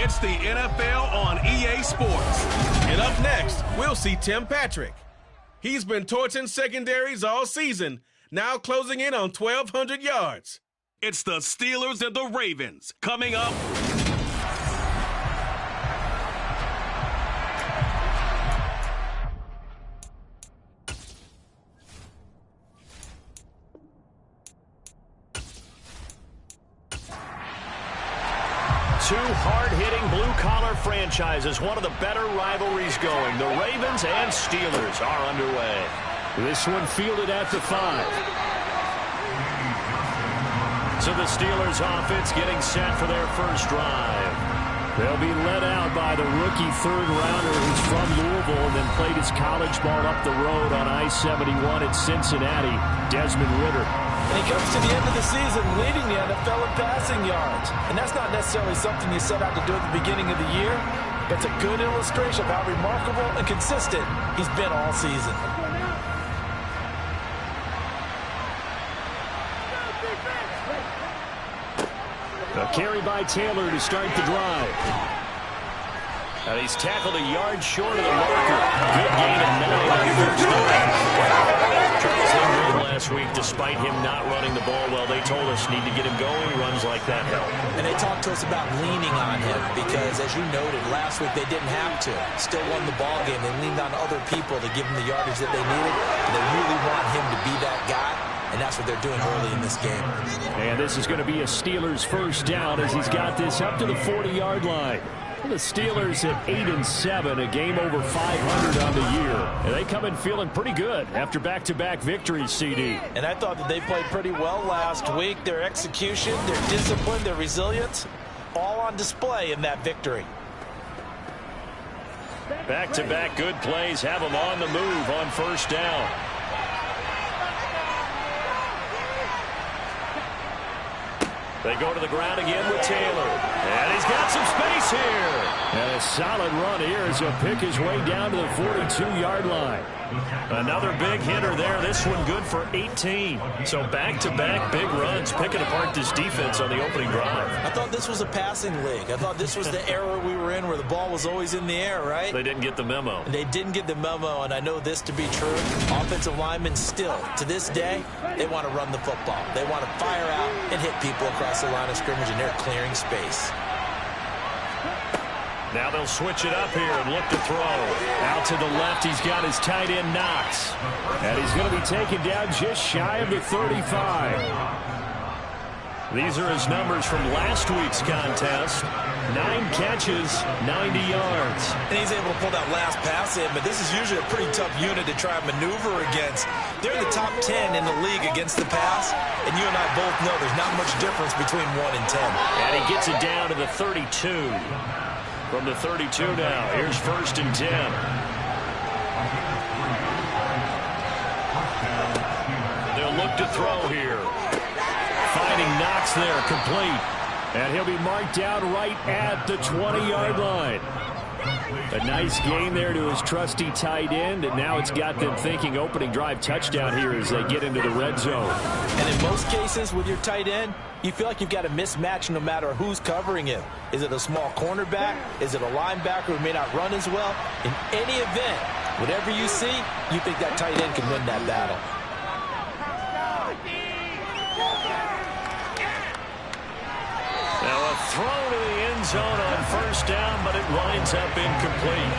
It's the NFL on EA Sports. And up next, we'll see Tim Patrick. He's been torching secondaries all season, now closing in on 1,200 yards. It's the Steelers and the Ravens coming up. Two hard-hitting blue-collar franchises, one of the better rivalries going. The Ravens and Steelers are underway. This one fielded at the 5. So the Steelers offense getting set for their first drive. They'll be led out by the rookie third-rounder who's from Louisville and then played his college ball up the road on I-71 in Cincinnati, Desmond Ridder. And he comes to the end of the season leading the NFL in passing yards. And that's not necessarily something you set out to do at the beginning of the year. But it's a good illustration of how remarkable and consistent he's been all season. A carry by Taylor to start the drive. And he's tackled a yard short of the marker. Good gain of 9 on the first down. Charles Henry last week, despite him not running the ball well, they told us need to get him going. Runs like that help. And they talked to us about leaning on him because, as you noted, last week they didn't have to. Still won the ball game. They leaned on other people to give him the yardage that they needed. And they really want him to be that guy. And that's what they're doing early in this game. And this is going to be a Steelers first down as he's got this up to the 40-yard line. The Steelers at 8-7, a game over 500 on the year. And they come in feeling pretty good after back-to-back victories, CD. And I thought that they played pretty well last week. Their execution, their discipline, their resilience, all on display in that victory. Back-to-back good plays have them on the move on first down. They go to the ground again with Taylor. And he's got some space here. And a solid run here as he'll pick his way down to the 42-yard line. Another big hitter there. This one good for 18. So back-to-back big runs, picking apart this defense on the opening drive. I thought this was a passing league. I thought this was the era we were in where the ball was always in the air, right? They didn't get the memo. They didn't get the memo, and I know this to be true. Offensive linemen still, to this day, they want to run the football. They want to fire out and hit people across the line of scrimmage, and they're clearing space. Now they'll switch it up here and look to throw. Out to the left, he's got his tight end Knox. And he's going to be taken down just shy of the 35. These are his numbers from last week's contest. 9 catches, 90 yards. And he's able to pull that last pass in, but this is usually a pretty tough unit to try and maneuver against. They're in the top 10 in the league against the pass, and you and I both know there's not much difference between 1 and 10. And he gets it down to the 32. From the 32 now, here's 1st and 10. They'll look to throw here. Finding Knox there, complete. And he'll be marked down right at the 20-yard line. A nice gain there to his trusty tight end, and now it's got them thinking opening drive touchdown here as they get into the red zone. And in most cases with your tight end, you feel like you've got a mismatch no matter who's covering him. Is it a small cornerback? Is it a linebacker who may not run as well? In any event, whatever you see, you think that tight end can win that battle. Now a throw to the end zone on first down, but it winds up incomplete.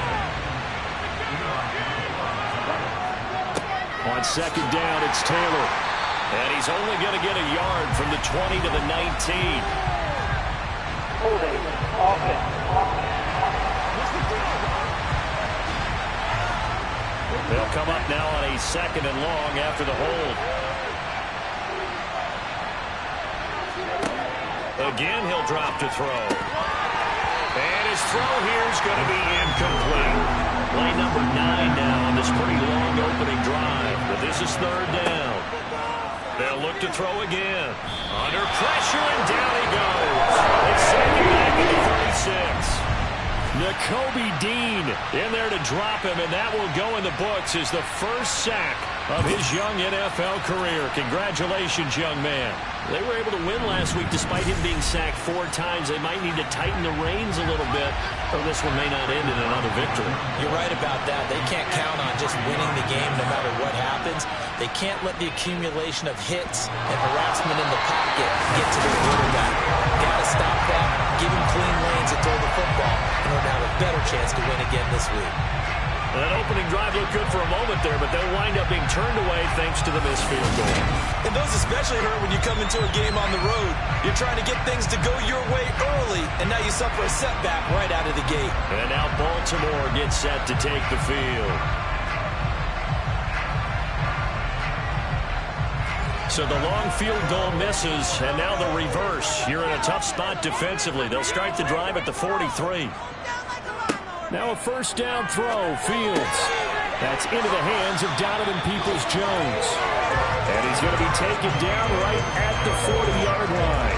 On second down, it's Taylor. And he's only going to get a yard from the 20 to the 19. Holding offense. They'll come up now on a 2nd and long after the hold. Again, he'll drop to throw. And his throw here is going to be incomplete. Play number 9 now on this pretty long opening drive. But this is 3rd down. They'll look to throw again. Under pressure, and down he goes. They send him back to the 36. Nakobe Dean in there to drop him, and that will go in the books as the first sack of his young NFL career. Congratulations, young man. They were able to win last week despite him being sacked 4 times. They might need to tighten the reins a little bit, or this one may not end in another victory. You're right about that. They can't count on just winning the game no matter what happens. They can't let the accumulation of hits and harassment in the pocket get to their quarterback. Got to stop that, give him clean lanes and throw the football in order to have a better chance to win again this week. Well, that opening drive looked good for a moment there, but they'll wind up being turned away thanks to the missed field goal. And those especially hurt when you come into a game on the road. You're trying to get things to go your way early, and now you suffer a setback right out of the gate. And now Baltimore gets set to take the field. So the long field goal misses, and now the reverse. You're in a tough spot defensively. They'll start the drive at the 43. Now a first down throw, Fields. That's into the hands of Donovan Peoples-Jones. And he's going to be taken down right at the 40-yard line.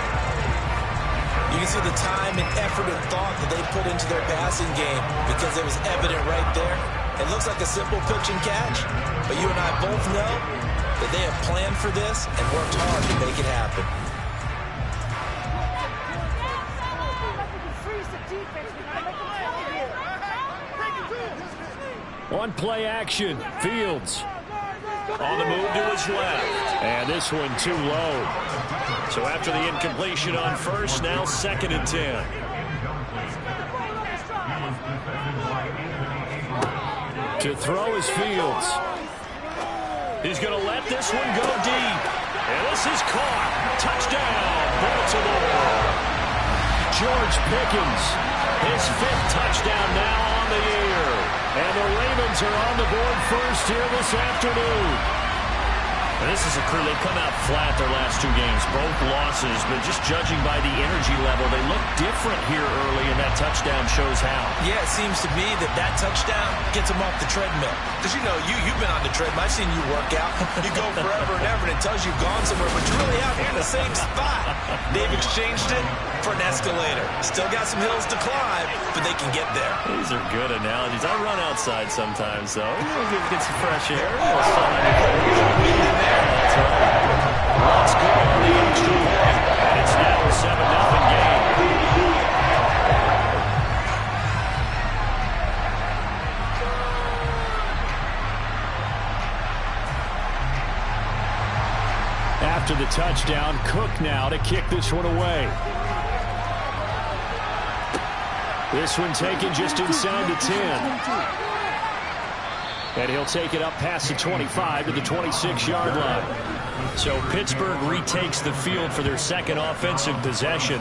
You can see the time and effort and thought that they put into their passing game because it was evident right there. It looks like a simple pitch and catch, but you and I both know that they have planned for this and worked hard to make it happen. On play action, Fields. On the move to his left. And this one too low. So after the incompletion on first, now 2nd and 10. To throw is Fields. He's going to let this one go deep. And this is caught. Touchdown, Baltimore. George Pickens. His 5th touchdown now on the year. And the Ravens are on the board first here this afternoon. And this is a crew, they've come out flat their last 2 games, both losses, but just judging by the energy level, they look different here early, and that touchdown shows how. Yeah, it seems to me that touchdown gets them off the treadmill. Because, you know, you've been on the treadmill. I've seen you work out. You go forever and ever, and it tells you you've gone somewhere, but you're really out here in the same spot. They've exchanged it for an escalator. Still got some hills to climb, but they can get there. These are good analogies. I run outside sometimes, though. Get some fresh air. A little sun on your face. That's right. Let's go on the extra point. And it's now a 7-0 game. After the touchdown, Cook now to kick this one away. This one taken just inside the 10. And he'll take it up past the 25 to the 26-yard line. So Pittsburgh retakes the field for their 2nd offensive possession.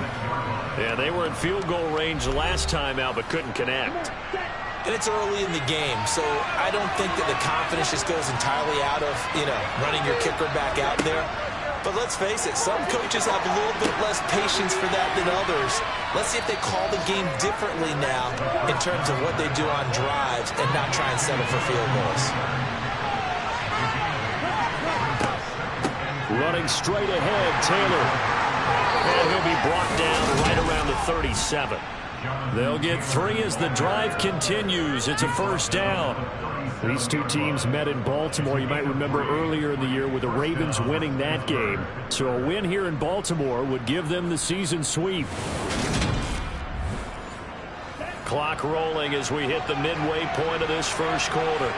Yeah, they were in field goal range the last time out, but couldn't connect. And it's early in the game, so I don't think that the confidence just goes entirely out of, running your kicker back out there. But let's face it, some coaches have a little bit less patience for that than others. Let's see if they call the game differently now in terms of what they do on drives and not try and settle for field goals. Running straight ahead, Taylor. And he'll be brought down right around the 37. They'll get 3 as the drive continues. It's a first down. These 2 teams met in Baltimore. You might remember earlier in the year with the Ravens winning that game. So a win here in Baltimore would give them the season sweep. Clock rolling as we hit the midway point of this first quarter.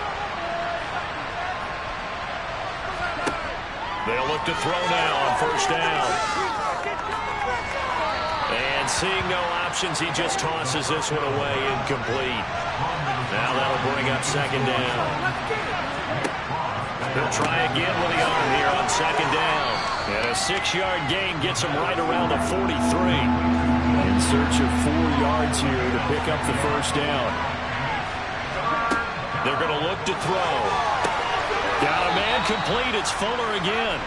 They'll look to throw now on first down. And seeing no options, he just tosses this one away, incomplete. Now that'll bring up 2nd down. He'll try again with the arm here on 2nd down. And a 6-yard gain gets him right around the 43. In search of 4 yards here to pick up the first down. They're going to look to throw. Got a man complete. It's Fuller again.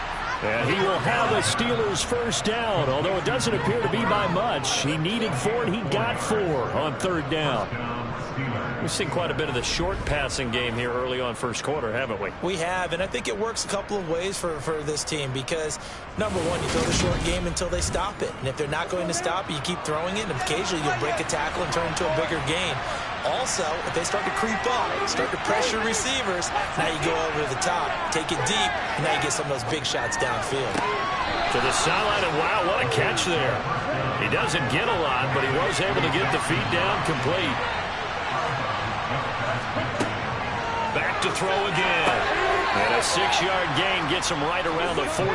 And he will have a Steelers first down, although it doesn't appear to be by much. He needed 4 and he got 4 on 3rd down. We've seen quite a bit of the short passing game here early on first quarter, haven't we? We have, and I think it works a couple of ways for this team because, number one, you throw the short game until they stop it. And if they're not going to stop it, you keep throwing it, and occasionally you'll break a tackle and turn into a bigger gain. Also, if they start to creep up, start to pressure receivers, now you go over the top, take it deep, and now you get some of those big shots downfield. To the sideline, and wow, what a catch there. He doesn't get a lot, but he was able to get the feet down complete. Back to throw again. And a 6-yard gain gets him right around the 43.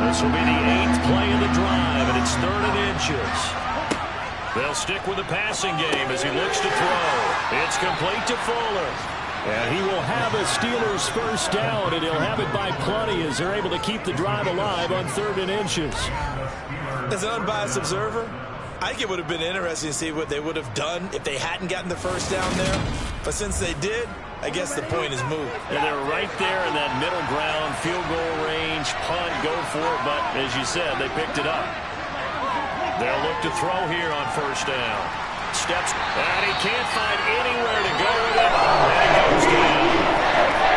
This will be the 8th play of the drive, and it's 3rd and inches. They'll stick with the passing game as he looks to throw. It's complete to Fuller. And he will have a Steelers first down, and he'll have it by plenty as they're able to keep the drive alive on 3rd and inches. As an unbiased observer, I think it would have been interesting to see what they would have done if they hadn't gotten the first down there. But since they did, I guess the point is moved. And they're right there in that middle ground, field goal range, punt, go for it. But as you said, they picked it up. They'll look to throw here on first down. Steps, and he can't find anywhere to go with it. And he goes down.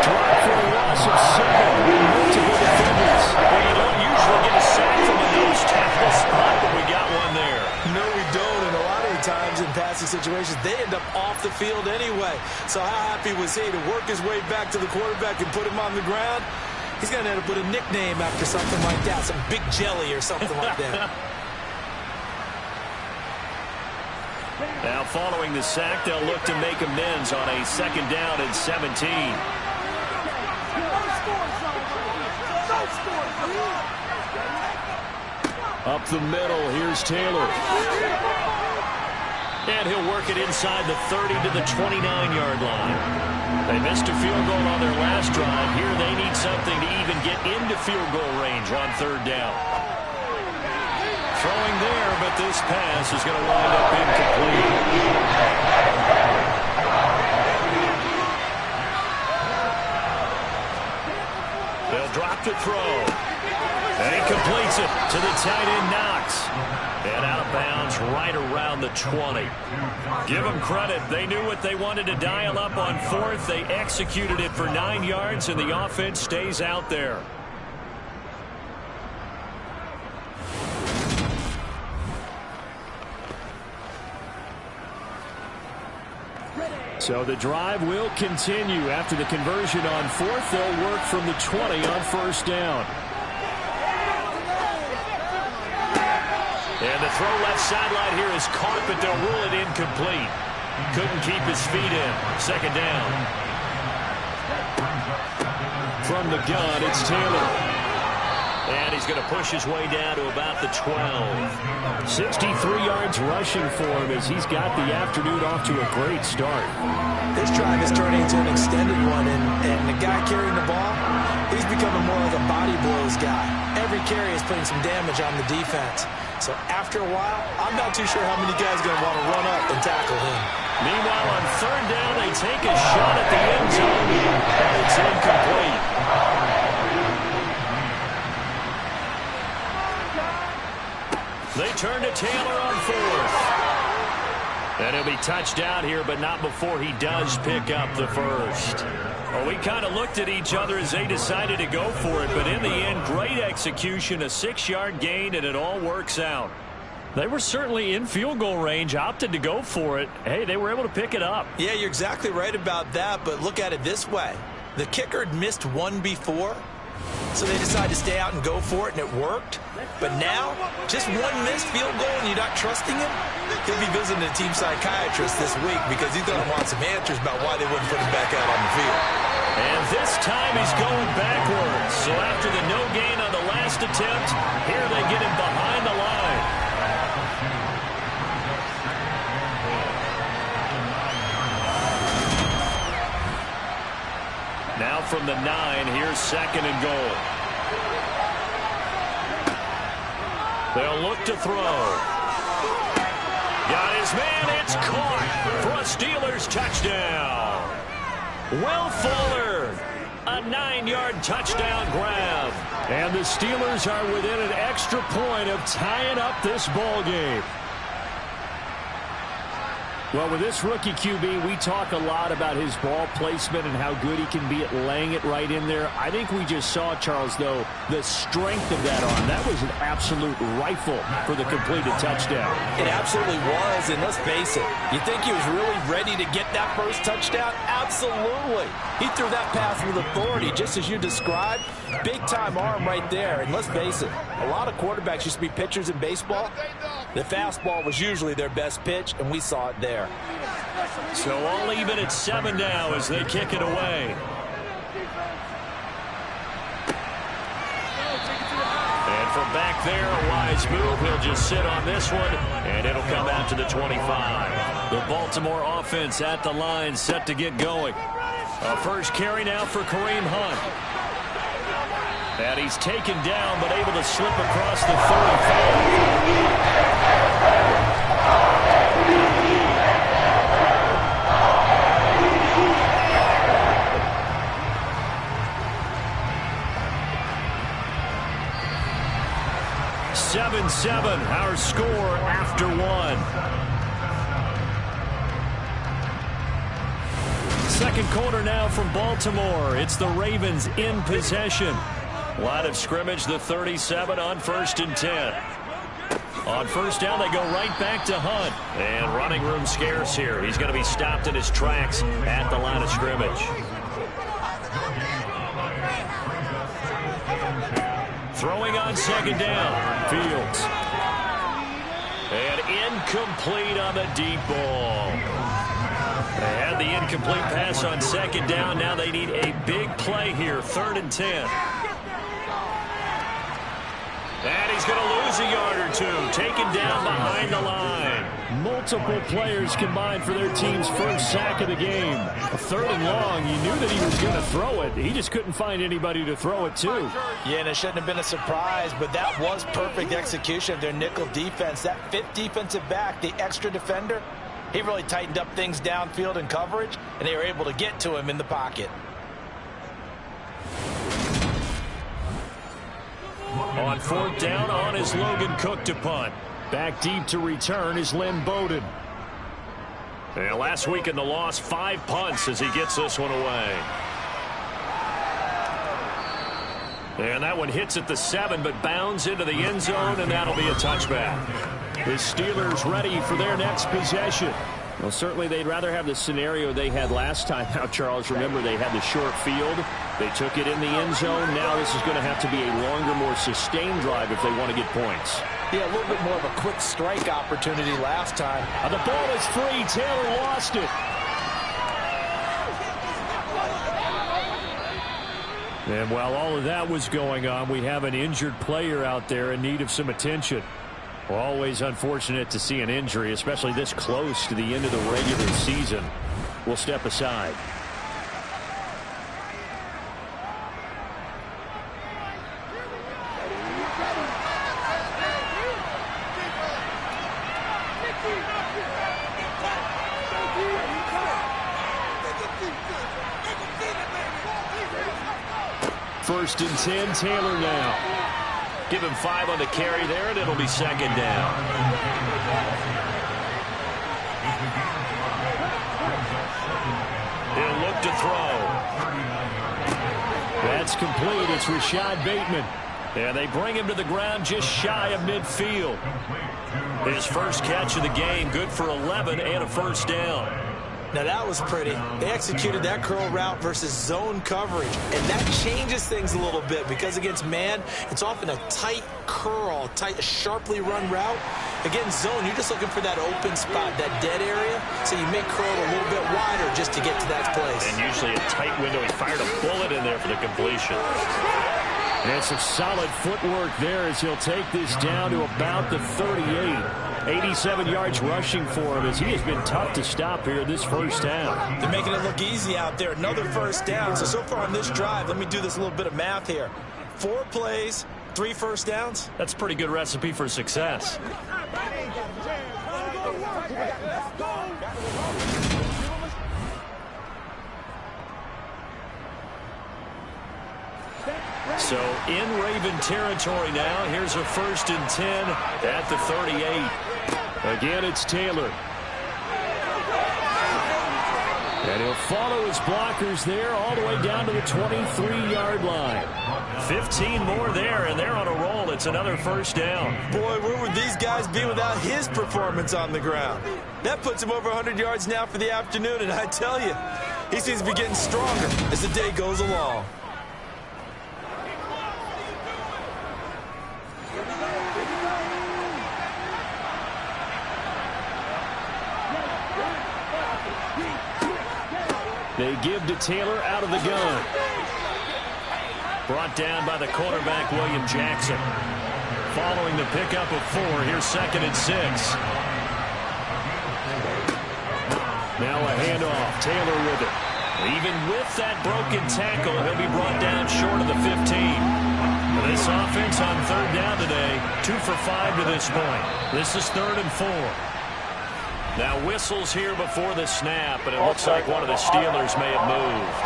Drop for a loss of 7. Multiple defenders. Well, you don't usually get a sack from a nose tackle spot, but we got one there. No, we don't. And a lot of the times in passing situations, they end up off the field anyway. So how happy was he to work his way back to the quarterback and put him on the ground? He's going to end up with a nickname after something like that, some Big Jelly or something like that. Now following the sack, they'll look to make amends on a 2nd down and 17. Up the middle, here's Taylor. And he'll work it inside the 30 to the 29-yard line. They missed a field goal on their last drive. Here they need something to even get into field goal range on 3rd down. Throwing there, but this pass is going to wind up incomplete. They'll drop to throw. And he completes it to the tight end, Knox. And out of bounds right around the 20. Give them credit. They knew what they wanted to dial up on 4th. They executed it for 9 yards, and the offense stays out there. So the drive will continue. After the conversion on 4th, they'll work from the 20 on first down. And the throw left sideline here is caught, but they'll rule it incomplete. Couldn't keep his feet in. 2nd down. From the gun, it's Taylor. And he's going to push his way down to about the 12. 63 yards rushing for him as he's got the afternoon off to a great start. This drive is turning into an extended one, and the guy carrying the ball, he's becoming more like a body blows guy. Every carry is putting some damage on the defense. So after a while, I'm not too sure how many guys are going to want to run up and tackle him. Meanwhile, on 3rd down, they take a shot at the end zone, and it's incomplete. They turn to Taylor on 4th. And he'll be touched out here, but not before he does pick up the first. Well, we kind of looked at each other as they decided to go for it, but in the end, great execution, a 6-yard gain, and it all works out. They were certainly in field goal range, opted to go for it. Hey, they were able to pick it up. Yeah, you're exactly right about that, but look at it this way. The kicker had missed one before, so they decided to stay out and go for it, and it worked. But now, just one missed field goal and you're not trusting him? He'll be visiting a team psychiatrist this week because he's going to want some answers about why they wouldn't put him back out on the field. And this time he's going backwards. So after the no gain on the last attempt, here they get him behind the line. Now from the 9, here's 2nd and goal. They'll look to throw. Got his man. It's caught for a Steelers touchdown. Will Fuller, a 9-yard touchdown grab. And the Steelers are within an extra point of tying up this ball game. Well, with this rookie QB, we talk a lot about his ball placement and how good he can be at laying it right in there. I think we just saw, Charles, though, the strength of that arm. That was an absolute rifle for the completed touchdown. It absolutely was, and let's face it, you think he was really ready to get that first touchdown? Absolutely. He threw that pass with authority, just as you described. Big-time arm right there, and let's face it, a lot of quarterbacks used to be pitchers in baseball. The fastball was usually their best pitch, and we saw it there. So all even at 7 now as they kick it away. And from back there, a wise move. He'll just sit on this one, and it'll come out to the 25. The Baltimore offense at the line, set to get going. A first carry now for Kareem Hunt. And he's taken down, but able to slip across the 35. 7-7, our score after 1. Second quarter now from Baltimore. It's the Ravens in possession. Line of scrimmage, the 37 on 1st and 10. On first down, they go right back to Hunt. And running room scarce here. He's going to be stopped in his tracks at the line of scrimmage. Throwing on second down, Fields. And incomplete on the deep ball. They had the incomplete pass on second down. Now they need a big play here, 3rd and 10. And he's going to lose a yard or two, taken down behind the line. Multiple players combined for their team's first sack of the game. A 3rd and long, you knew that he was going to throw it. He just couldn't find anybody to throw it to. Yeah, and it shouldn't have been a surprise, but that was perfect execution of their nickel defense. That 5th defensive back, the extra defender, he really tightened up things downfield in coverage, and they were able to get to him in the pocket. On 4th down, on is Logan Cook to punt. Back deep to return is Lynn Bowden. And last week in the loss, 5 punts as he gets this one away. And that one hits at the 7, but bounds into the end zone, and that'll be a touchback. The Steelers ready for their next possession. Well, certainly they'd rather have the scenario they had last time. Now, Charles, remember they had the short field. They took it in the end zone. Now this is going to have to be a longer, more sustained drive if they want to get points. Yeah, a little bit more of a quick strike opportunity last time. The ball is free. Taylor lost it. And while all of that was going on, we have an injured player out there in need of some attention. Always unfortunate to see an injury, especially this close to the end of the regular season. We'll step aside. First and 10, Taylor now. Give him 5 on the carry there, and it'll be second down. He'll look to throw. That's complete. It's Rashad Bateman. And they bring him to the ground just shy of midfield. His first catch of the game, good for 11 and a first down. Now that was pretty. They executed that curl route versus zone coverage, and that changes things a little bit because against man, it's often a tight curl, a sharply run route. Against zone, you're just looking for that open spot, that dead area, so you may curl a little bit wider just to get to that place. And usually a tight window. He fired a bullet in there for the completion. And some solid footwork there as he'll take this down to about the 38. 87 yards rushing for him as he has been tough to stop here this first down. They're making it look easy out there. Another first down. So far on this drive, let me do this little bit of math here. 4 plays, 3 first downs. That's a pretty good recipe for success. So in Raven territory now. Here's a 1st and 10 at the 38. Again, it's Taylor. And he'll follow his blockers there all the way down to the 23-yard line. 15 more there, and they're on a roll. It's another first down. Boy, where would these guys be without his performance on the ground? That puts him over 100 yards now for the afternoon, and I tell you, he seems to be getting stronger as the day goes along. They give to Taylor out of the gun. Brought down by the quarterback, William Jackson. Following the pickup of 4, here's 2nd and 6. Now a handoff. Taylor with it. Even with that broken tackle, he'll be brought down short of the 15. This offense on 3rd down today, 2 for 5 to this point. This is 3rd and 4. Now whistles here before the snap, and it looks like one of the Steelers may have moved.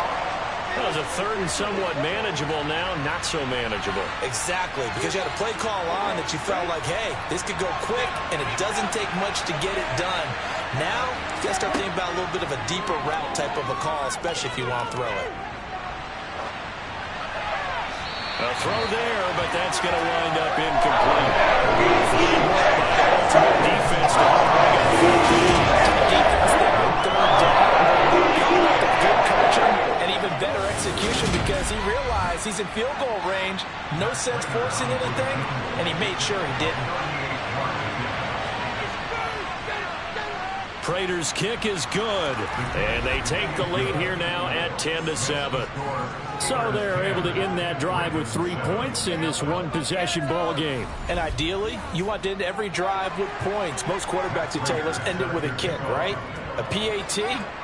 That was a 3rd and somewhat manageable, now not so manageable. Exactly, because you had a play call on that you felt like, hey, this could go quick, and it doesn't take much to get it done. Now, you got to start thinking about a little bit of a deeper route type of a call, especially if you want to throw it. A throw there, but that's going to wind up incomplete. Fine work by the Baltimore defense to help bring up 15. Defense there on 3rd down. Good coaching and even better execution because he realized he's in field goal range. No sense forcing anything, and he made sure he didn't. Prater's kick is good, and they take the lead here now at 10-7. So they're able to end that drive with 3 points in this one-possession ball game. And ideally, you want to end every drive with points. Most quarterbacks would tell you, let's end it with a kick, right? A PAT,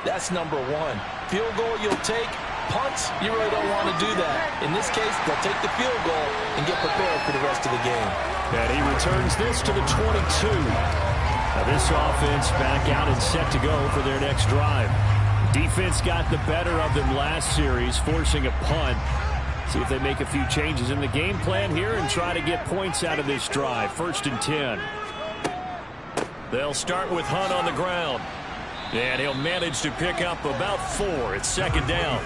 that's number 1. Field goal you'll take. Punts, you really don't want to do that. In this case, they'll take the field goal and get prepared for the rest of the game. And he returns this to the 22. Now this offense back out and set to go for their next drive. Defense got the better of them last series, forcing a punt. See if they make a few changes in the game plan here and try to get points out of this drive. 1st and 10. They'll start with Hunt on the ground. And he'll manage to pick up about 4. It's 2nd down.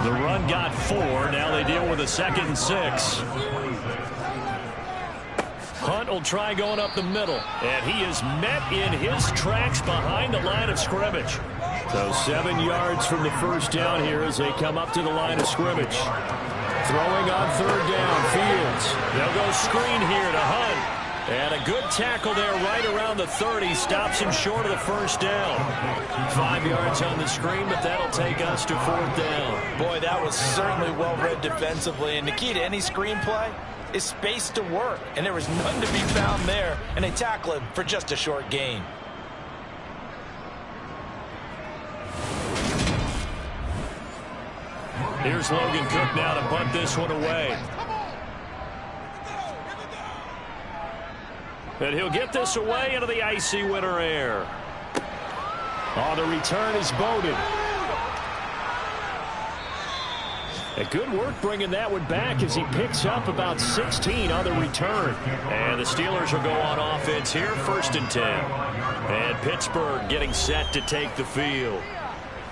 The run got 4. Now they deal with a 2nd and 6. Hunt will try going up the middle, and he is met in his tracks behind the line of scrimmage. So 7 yards from the first down here as they come up to the line of scrimmage. Throwing on 3rd down, Fields. They'll go screen here to Hunt. And a good tackle there right around the 30. Stops him short of the first down. 5 yards on the screen, but that'll take us to 4th down. Boy, that was certainly well read defensively. And the key to any screenplay is space to work. And there was none to be found there. And they tackle him for just a short gain. Here's Logan Cook now to bunt this one away. And he'll get this away into the icy winter air. On the return is Bowden. A good work bringing that one back as he picks up about 16 on the return. And the Steelers will go on offense here, 1st and 10. And Pittsburgh getting set to take the field.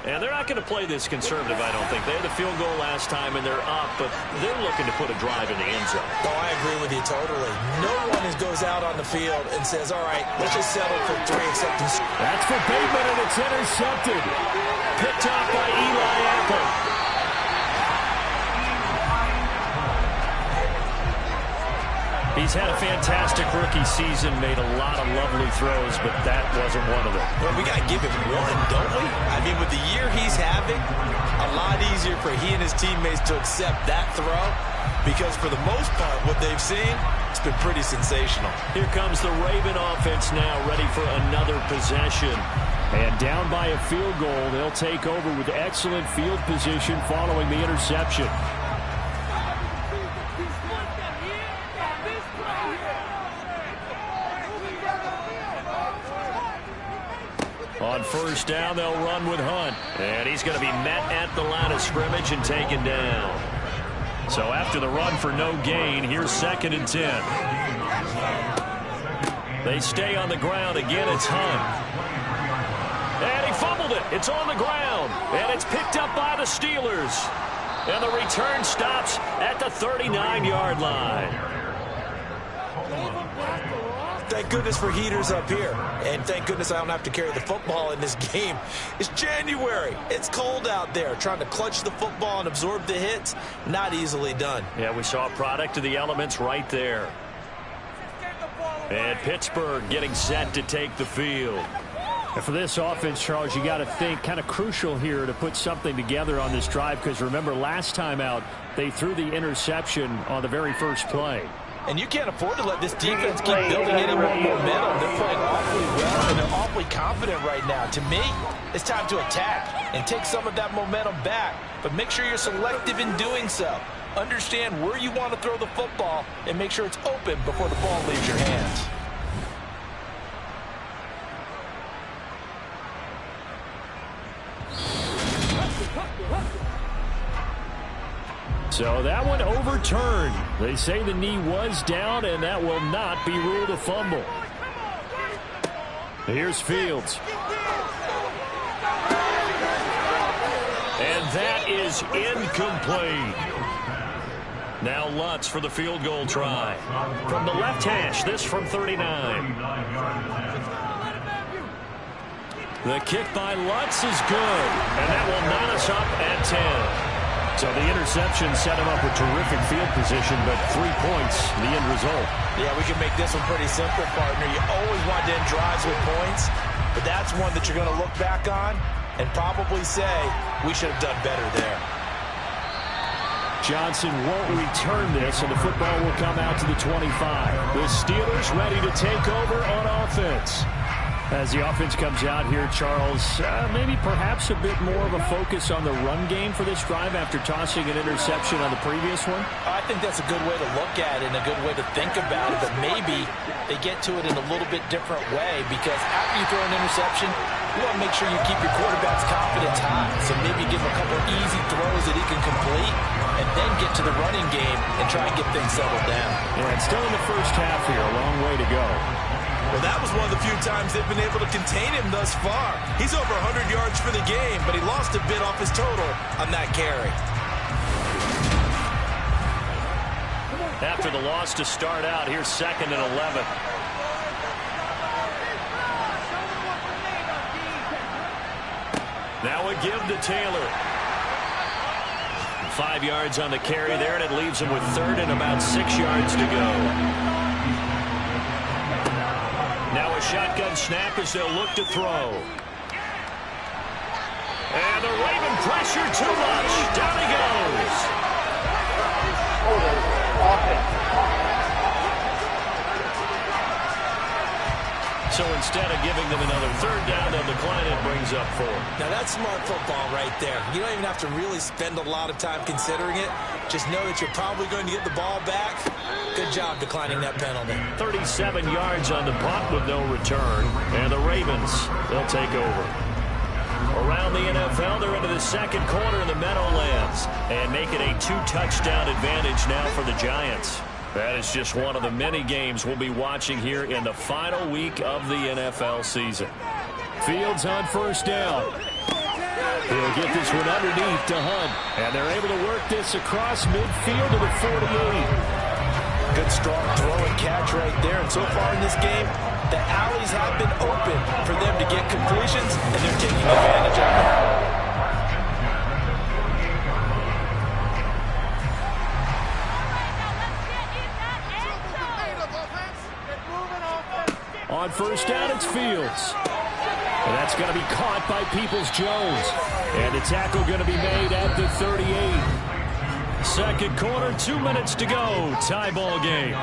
And they're not going to play this conservative, I don't think. They had the field goal last time, and they're up, but they're looking to put a drive in the end zone. Oh, I agree with you totally. No one goes out on the field and says, all right, let's just settle for 3 acceptance. That's for Bateman, and it's intercepted. Picked off by Eli Apple. He's had a fantastic rookie season, made a lot of lovely throws, but that wasn't one of them. Well, we got to give him one, don't we? I mean, with the year he's having, a lot easier for he and his teammates to accept that throw because for the most part, what they've seen, it's been pretty sensational. Here comes the Raven offense now, ready for another possession. And down by a field goal, they'll take over with excellent field position following the interception. On 1st down, they'll run with Hunt. And he's going to be met at the line of scrimmage and taken down. So after the run for no gain, here's 2nd and 10. They stay on the ground. Again, it's Hunt. And he fumbles field it. It's on the ground, and it's picked up by the Steelers. And the return stops at the 39-yard line. Thank goodness for heaters up here. And thank goodness I don't have to carry the football in this game. It's January. It's cold out there. Trying to clutch the football and absorb the hits, not easily done. Yeah, we saw a product of the elements right there. And Pittsburgh getting set to take the field. And for this offense, Charles, you got to think kind of crucial here to put something together on this drive, because remember last time out they threw the interception on the very first play. And you can't afford to let this defense keep building any more momentum. They're playing awfully well, and they're awfully confident right now. To me, it's time to attack and take some of that momentum back. But make sure you're selective in doing so. Understand where you want to throw the football and make sure it's open before the ball leaves your hands. So that one overturned. They say the knee was down, and that will not be ruled a fumble. Here's Fields. And that is incomplete. Now Lutz for the field goal try. From the left hash, this from 39. The kick by Lutz is good, and that will knot us up at 10. So the interception set him up with terrific field position, but 3 points, the end result. Yeah, we can make this one pretty simple, partner. You always want to end drives with points, but that's one that you're going to look back on and probably say, we should have done better there. Johnson won't return this, and the football will come out to the 25. The Steelers ready to take over on offense. As the offense comes out here, Charles, maybe perhaps a bit more of a focus on the run game for this drive after tossing an interception on the previous one? I think that's a good way to look at it and a good way to think about it, but maybe they get to it in a little bit different way, because after you throw an interception, you want to make sure you keep your quarterback's confidence high. So maybe give him a couple easy throws that he can complete and then get to the running game and try and get things settled down. Yeah, it's still in the first half here, a long way to go. Well, that was one of the few times they've been able to contain him thus far. He's over 100 yards for the game, but he lost a bit off his total on that carry. After the loss to start out, here's 2nd and 11. Now a give to Taylor. 5 yards on the carry there, and it leaves him with 3rd and about 6 yards to go. Now a shotgun snap as they'll look to throw. And the Raven pressure too much. Down he goes. So instead of giving them another 3rd down, they'll decline it, brings up 4. Now that's smart football right there. You don't even have to really spend a lot of time considering it. Just know that you're probably going to get the ball back. Good job declining that penalty. 37 yards on the punt with no return. And the Ravens, they'll take over. Around the NFL, they're into the second quarter in the Meadowlands and make it a 2-touchdown advantage now for the Giants. That is just one of the many games we'll be watching here in the final week of the NFL season. Fields on 1st down. He'll get this one underneath to Hunt. And they're able to work this across midfield to the 48. Good strong throw and catch right there. And so far in this game, the alleys have been open for them to get completions, and they're taking advantage of it. On 1st down, it's Fields. And that's going to be caught by Peoples-Jones. And the tackle going to be made at the 38. Second quarter, 2 minutes to go. Tie ball game.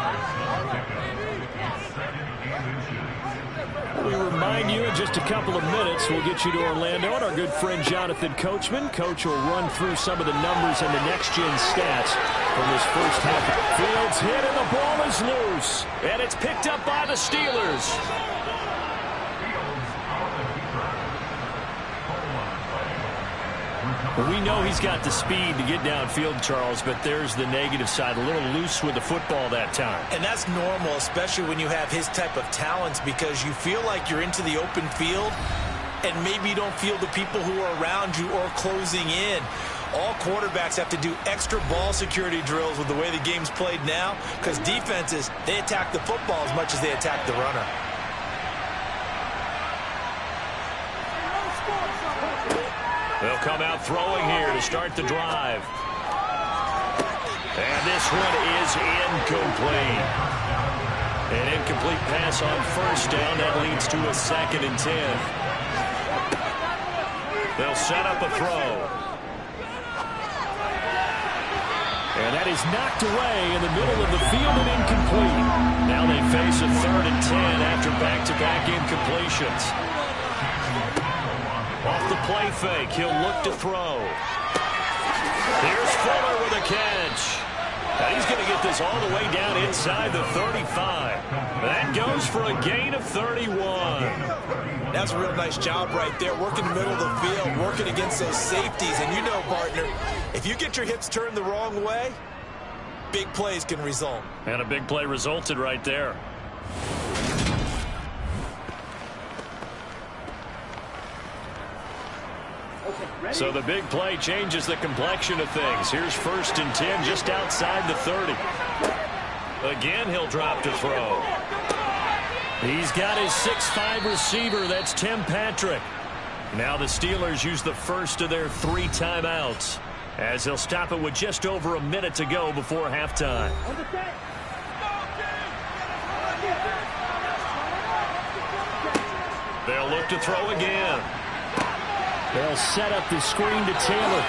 We remind you in just a couple of minutes, we'll get you to Orlando and our good friend Jonathan Coachman. Coach will run through some of the numbers and the next-gen stats from this first half. Fields hit and the ball is loose. And it's picked up by the Steelers. We know he's got the speed to get downfield, Charles, but there's the negative side. A little loose with the football that time. And that's normal, especially when you have his type of talents, because you feel like you're into the open field, and maybe you don't feel the people who are around you or closing in. All quarterbacks have to do extra ball security drills with the way the game's played now, because defenses, they attack the football as much as they attack the runner. They'll come out throwing here to start the drive. And this one is incomplete. An incomplete pass on first down. That leads to a 2nd and 10. They'll set up a throw. And that is knocked away in the middle of the field and incomplete. Now they face a 3rd and 10 after back-to-back incompletions. Off the play fake, he'll look to throw. Here's Fuller with a catch. And he's going to get this all the way down inside the 35. That goes for a gain of 31. That's a real nice job right there, working the middle of the field, working against those safeties. And you know, partner, if you get your hips turned the wrong way, big plays can result. And a big play resulted right there. So the big play changes the complexion of things. Here's 1st and 10 just outside the 30. Again, he'll drop to throw. He's got his 6'5" receiver. That's Tim Patrick. Now the Steelers use the first of their 3 timeouts, as they'll stop it with just over a minute to go before halftime. They'll look to throw again. They'll set up the screen to Taylor.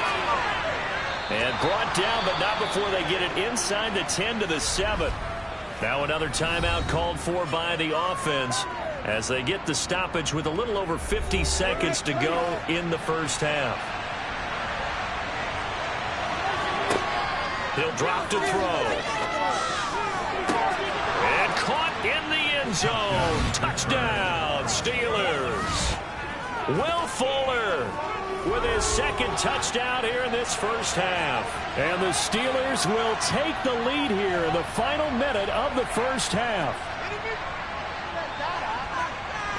And brought down, but not before they get it inside the 10 to the 7. Now another timeout called for by the offense as they get the stoppage with a little over 50 seconds to go in the first half. He'll drop to throw. And caught in the end zone. Touchdown, Steelers. Will Fuller with his 2nd touchdown here in this first half. And the Steelers will take the lead here in the final minute of the first half.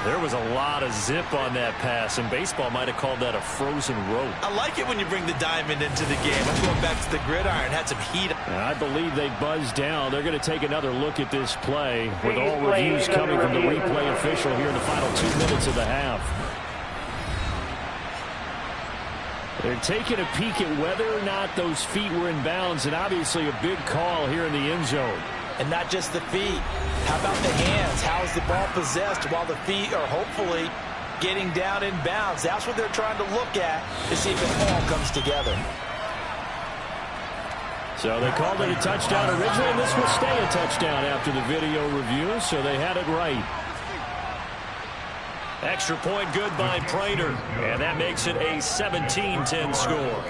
There was a lot of zip on that pass, and baseball might have called that a frozen rope. I like it when you bring the diamond into the game. I'm going back to the gridiron. Had some heat. And I believe they buzzed down. They're going to take another look at this play with all reviews coming from the replay official here in the final 2 minutes of the half. They're taking a peek at whether or not those feet were in bounds, and obviously a big call here in the end zone. And not just the feet. How about the hands? How is the ball possessed while the feet are hopefully getting down in bounds? That's what they're trying to look at to see if it all comes together. So they called it a touchdown originally, and this will stay a touchdown after the video review, so they had it right. Extra point good by Prater, and that makes it a 17-10 score.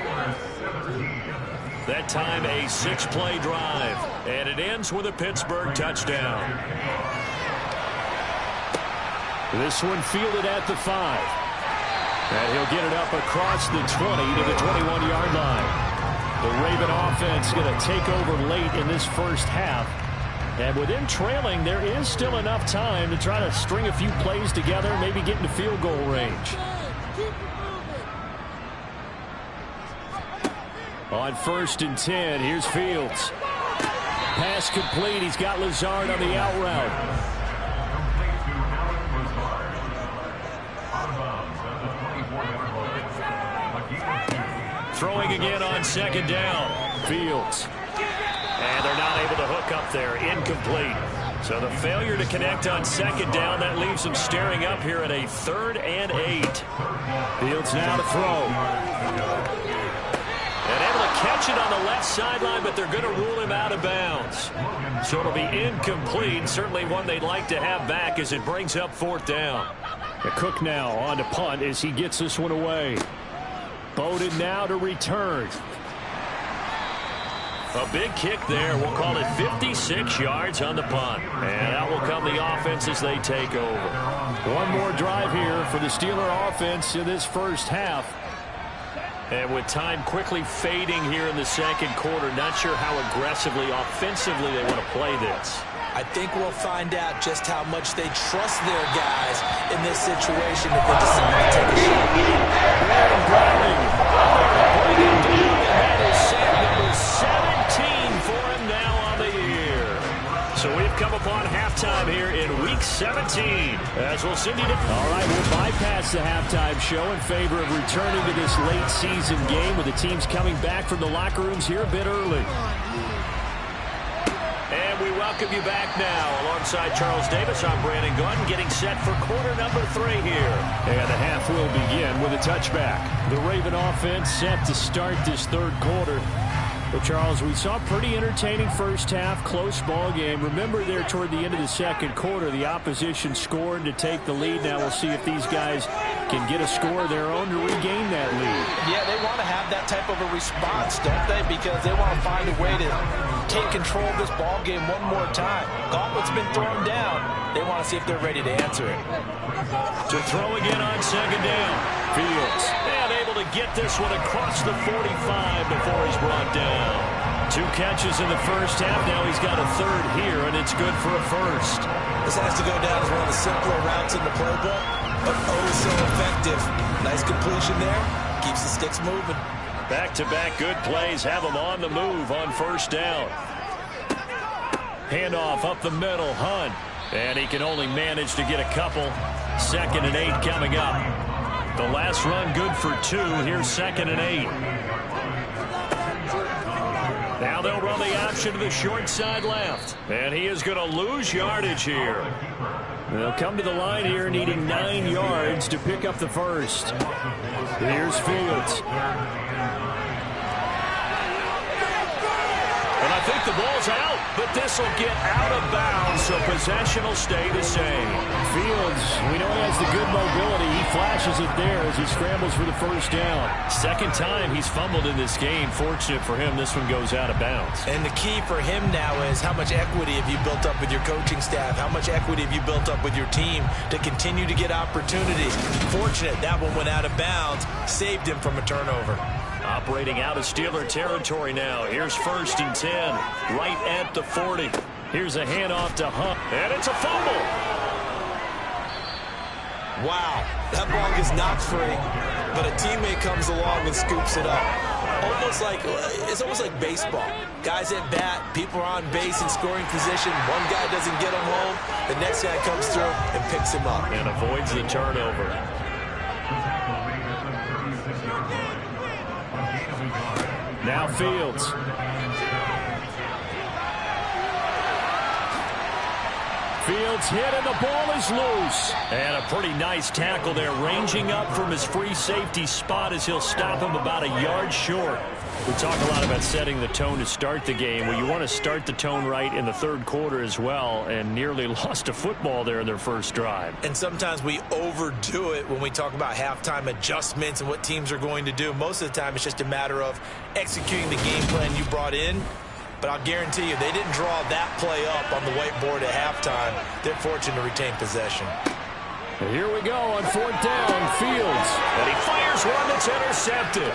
That time a 6-play drive, and it ends with a Pittsburgh touchdown. This one fielded at the 5. And he'll get it up across the 20 to the 21-yard line. The Raven offense going to take over late in this first half. And with them trailing, there is still enough time to try to string a few plays together, maybe get into field goal range. On 1st and 10, here's Fields. Pass complete. He's got Lazard on the out route. Throwing again on 2nd down. Fields. And they're not able to hook up there. Incomplete. So the failure to connect on 2nd down, that leaves them staring up here at a 3rd and 8. Fields now to throw. And able to catch it on the left sideline, but they're going to rule him out of bounds. So it'll be incomplete. Certainly one they'd like to have back as it brings up 4th down. Cook now on to punt as he gets this one away. Bowden now to return. A big kick there. We'll call it 56 yards on the punt. And out will come the offense as they take over. One more drive here for the Steeler offense in this first half. And with time quickly fading here in the 2nd quarter, not sure how aggressively, offensively they want to play this. I think we'll find out just how much they trust their guys in this situation if they decide to take a shot. Aaron Browning. Bring him down, and that is sack number 17 for him now on the year. So we've come upon halftime here in Week 17. As we'll send you to... All right, we'll bypass the halftime show in favor of returning to this late season game with the teams coming back from the locker rooms here a bit early. And we welcome you back now. Alongside Charles Davis, I'm Brandon Gunn, getting set for quarter number 3 here. And the half will begin with a touchback. The Raven offense set to start this third quarter. But, Charles, we saw a pretty entertaining first half, close ball game. Remember there toward the end of the second quarter, the opposition scored to take the lead. Now we'll see if these guys can get a score of their own to regain that lead. Yeah, they want to have that type of a response, don't they? Because they want to find a way to take control of this ball game one more time. Gauntlet's been thrown down. They want to see if they're ready to answer it. To throw again on second down. Fields. And able to get this one across the 45 before he's brought down. 2 catches in the first half. Now he's got a third here, and it's good for a first. This has to go down as one of the simpler routes in the playbook, but oh so effective. Nice completion there. Keeps the sticks moving. Back-to-back good plays have him on the move on first down. Handoff up the middle. Hunt. And he can only manage to get a couple. 2nd and 8 coming up. The last run good for 2. Here's 2nd and 8. Now they'll run the option to the short side left. And he is going to lose yardage here. They'll come to the line here needing 9 yards to pick up the first. Here's Fields. And I think the ball's out, but this will get out of bounds, so possession will stay the same. Fields, we know he has the good mobility. He flashes it there as he scrambles for the first down. Second time he's fumbled in this game. Fortunate for him, this one goes out of bounds. And the key for him now is how much equity have you built up with your coaching staff? How much equity have you built up with your team to continue to get opportunities? Fortunate that one went out of bounds, saved him from a turnover. Operating out of Steeler territory now. Here's 1st and 10, right at the 40. Here's a handoff to Hunt, and it's a fumble. Wow, that ball gets knocked free, but a teammate comes along and scoops it up. It's almost like baseball. Guys at bat, people are on base in scoring position. One guy doesn't get him home, the next guy comes through and picks him up. And avoids the turnover. Now Fields. Fields hit and the ball is loose. And a pretty nice tackle there, ranging up from his free safety spot as he'll stop him about a yard short. We talk a lot about setting the tone to start the game. Well, you want to start the tone right in the third quarter as well, and nearly lost a football there in their first drive. And sometimes we overdo it when we talk about halftime adjustments and what teams are going to do. Most of the time, it's just a matter of executing the game plan you brought in. But I'll guarantee you, they didn't draw that play up on the whiteboard at halftime. They're fortunate to retain possession. And here we go on 4th down, Fields. And he fires one that's intercepted.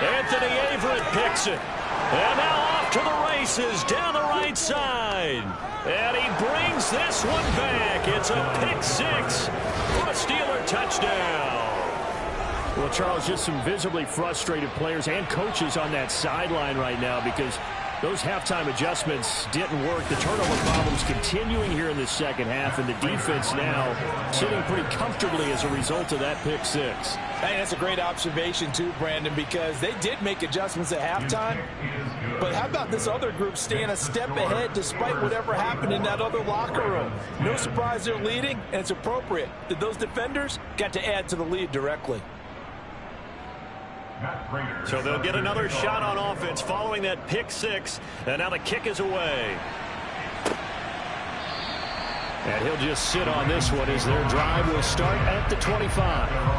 Anthony Averett picks it. And now off to the races down the right side. And he brings this one back. It's a pick 6 for a Steeler touchdown. Well, Charles, just some visibly frustrated players and coaches on that sideline right now because those halftime adjustments didn't work. The turnover problems continuing here in the second half, and the defense now sitting pretty comfortably as a result of that pick 6. Hey, that's a great observation too, Brandon, because they did make adjustments at halftime. But how about this other group staying a step ahead despite whatever happened in that other locker room? No surprise they're leading, and it's appropriate that those defenders got to add to the lead directly. So they'll get another shot on offense following that pick 6, and now the kick is away. And he'll just sit on this one as their drive will start at the 25.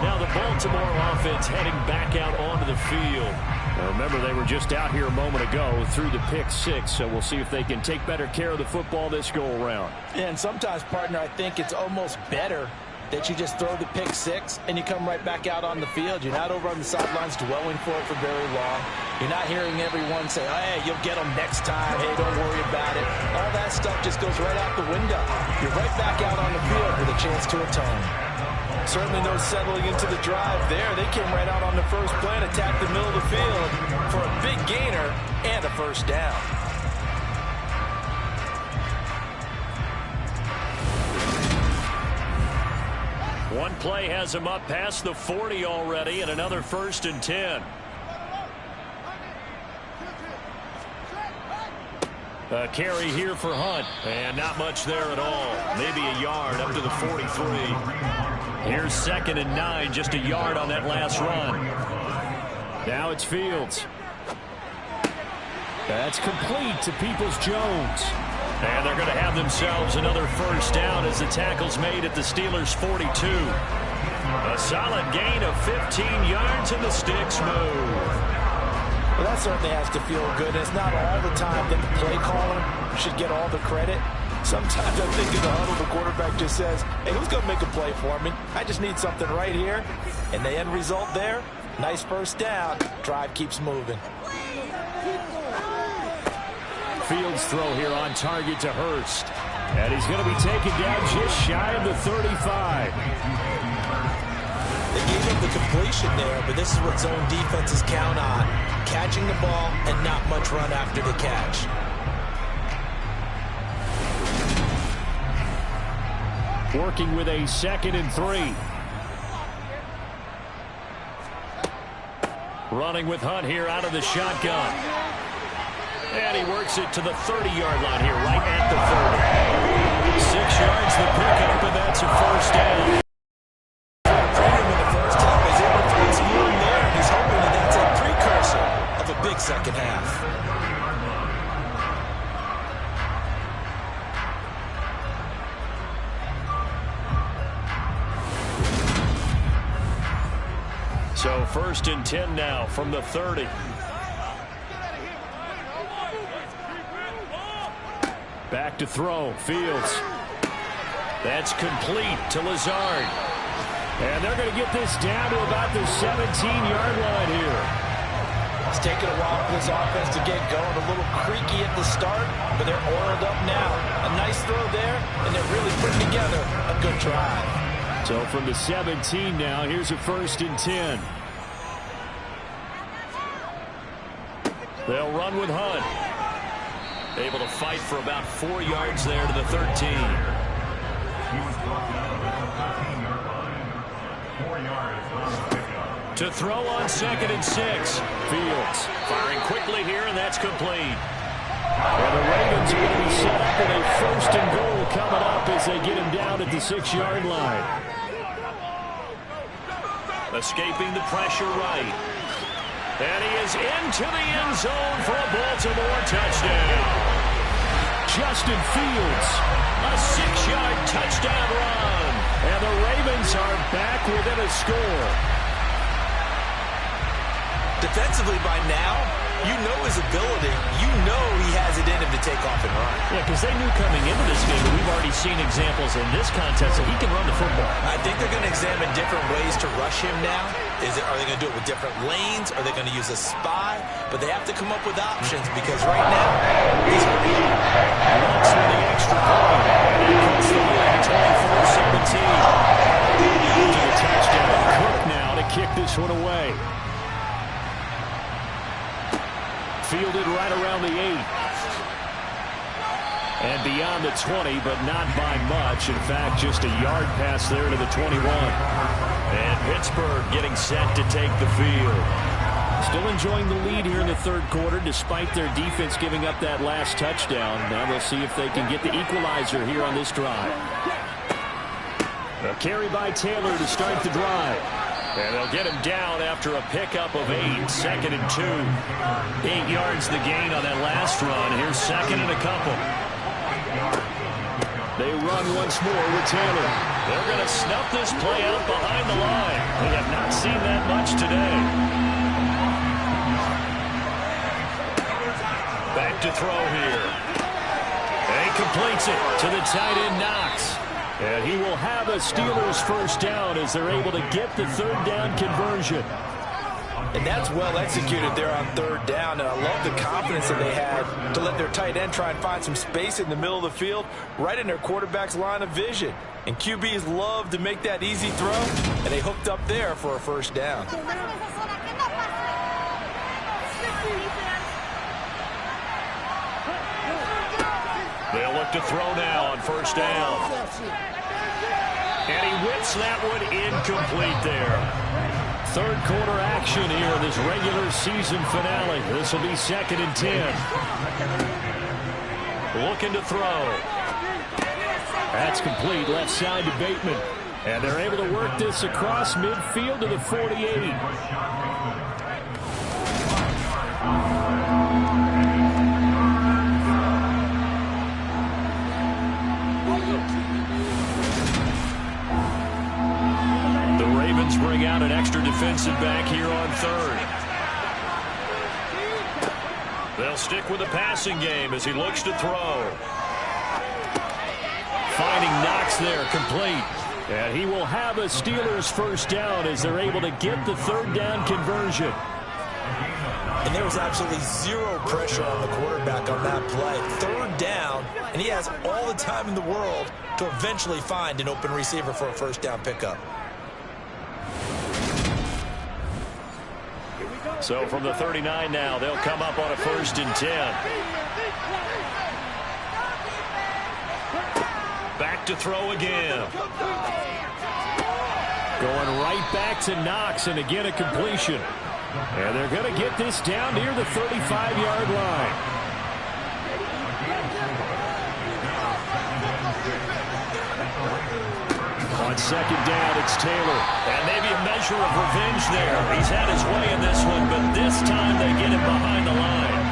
Now the Baltimore offense heading back out onto the field. Now remember, they were just out here a moment ago through the pick 6, so we'll see if they can take better care of the football this go-around. And sometimes, partner, I think it's almost better that you just throw the pick six and you come right back out on the field. You're not over on the sidelines dwelling for it for very long. You're not hearing everyone say, oh, hey, you'll get them next time. Hey, don't worry about it. All that stuff just goes right out the window. You're right back out on the field with a chance to atone. Certainly no settling into the drive there. They came right out on the first play and attacked the middle of the field for a big gainer and a first down. One play has him up past the 40 already, and another 1st and 10. A carry here for Hunt, and not much there at all. Maybe a yard up to the 43. Here's 2nd and 9, just a yard on that last run. Now it's Fields. That's complete to Peoples-Jones. And they're going to have themselves another first down as the tackle's made at the Steelers' 42. A solid gain of 15 yards and the sticks move. Well, that certainly has to feel good. It's not all the time that the play caller should get all the credit. Sometimes I think in the huddle, the quarterback just says, hey, who's going to make a play for me? I just need something right here. And the end result there, nice first down. Drive keeps moving. Fields throw here on target to Hurst. And he's going to be taken down just shy of the 35. They gave up the completion there, but this is what zone defenses count on. Catching the ball and not much run after the catch. Working with a 2nd and 3. Running with Hunt here out of the shotgun. And he works it to the 30-yard line here, right at the 30. 6 yards the pickup, and that's a first down. In the first half, he's able to put some room there, and he's hoping that that's a precursor of a big second half. So 1st and 10 now from the 30. Back to throw. Fields. That's complete to Lazard. And they're going to get this down to about the 17-yard line here. It's taken a while for this offense to get going. A little creaky at the start, but they're oiled up now. A nice throw there, and they're really putting together a good drive. So from the 17 now, here's a 1st and 10. They'll run with Hunt. Able to fight for about 4 yards there to the 13. To throw on 2nd and 6. Fields firing quickly here, and that's complete. And the Ravens are going to be set up with a 1st and goal coming up as they get him down at the 6-yard line. Escaping the pressure right. And he is into the end zone for a Baltimore touchdown. Justin Fields, a 6-yard touchdown run. And the Ravens are back within a score. Defensively by now, you know his ability. You know he has it in him to take off and run. Yeah, because they knew coming into this game, and we've already seen examples in this contest that he can run the football. I think they're going to examine different ways to rush him now. Are they going to do it with different lanes? Are they going to use a spy? But they have to come up with options because right now, he's Looks for the extra point. And it cuts the lead 24-17. After the touchdown, Cook now to kick this one away. Fielded right around the 8. And beyond the 20, but not by much. In fact, just a yard pass there to the 21. And Pittsburgh getting set to take the field. Still enjoying the lead here in the 3rd quarter, despite their defense giving up that last touchdown. Now we'll see if they can get the equalizer here on this drive. A carry by Taylor to start the drive. And they'll get him down after a pickup of 8, 2nd and 2. 8 yards the gain on that last run. Here's 2nd and a couple. They run once more with Taylor. They're going to snuff this play out behind the line. They have not seen that much today. Back to throw here. And he completes it to the tight end Knox. And he will have a Steelers first down as they're able to get the third down conversion. And that's well executed there on third down. And I love the confidence that they had to let their tight end try and find some space in the middle of the field, right in their quarterback's line of vision. And QBs love to make that easy throw, and they hooked up there for a first down. They'll look to throw now on first down. And he whips that one incomplete there. Third quarter action here in this regular season finale. This will be 2nd and 10. Looking to throw. That's complete, left side to Bateman. And they're able to work this across midfield to the 48. Bring out an extra defensive back here on third. They'll stick with the passing game as he looks to throw. Finding Knox there, complete. And he will have a Steelers first down as they're able to get the third down conversion. And there was absolutely zero pressure on the quarterback on that play. Third down, and he has all the time in the world to eventually find an open receiver for a first down pickup. So from the 39 now, they'll come up on a 1st and 10. Back to throw again. Going right back to Knox, and again a completion. And they're going to get this down near the 35-yard line. On 2nd down, it's Taylor. And maybe a measure of revenge there. He's had his way in this one, but this time they get him behind the line.